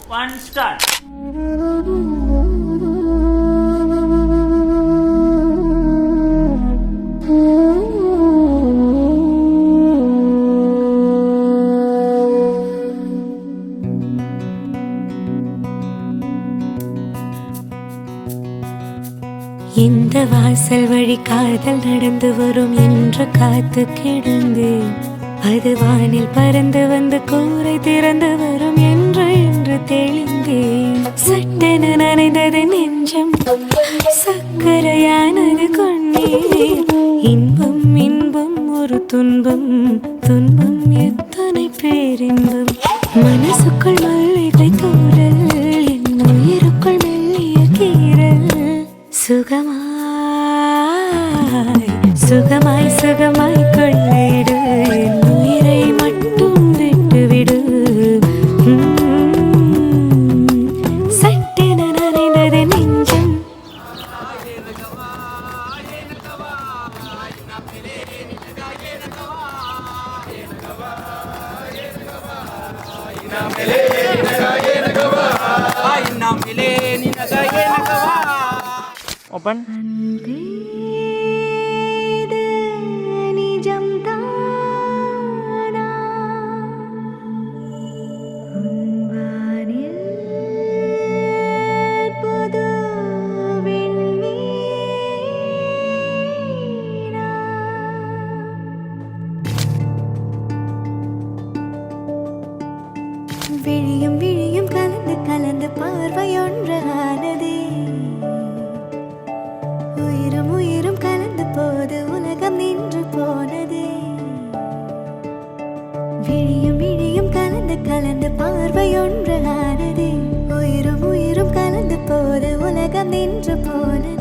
1 start. இந்த வாசல் வழி காதல் நடந்து வரும் என்று காத்து கிடந்தேன். அது வானில் பறந்து வந்து கூரை திறந்து வரும் என்று தெளிந்தேன். சட்டென நனைந்தது நெஞ்சம், சக்கரையானது கொண்டேன். இன்பம் இன்பம் ஒரு துன்பம், துன்பம் எத்தனை பேரின்பம். மனசுக்குள் மல்லிகை தூரல், என் உயிருக்குள் மெல்லிய கீரல். சுகமாய் சுகமாய் சுகமாய் கொள்ளையிடு, என் உயிரை மட்டும் விட்டுவிடு. சட்டென நனைந்தது நெஞ்சம். Open. விழியும் விழியும் கலந்து கலந்து பார்வையொன்று ஆனதே. உயிரும் உயிரும் கலந்து போது உலகம் நின்று போனதே. விழியும் விழியும் கலந்து கலந்து பார்வையொன்று ஆனதே. உயிரும் உயிரும் கலந்து போது உலகம் நின்று போனதே.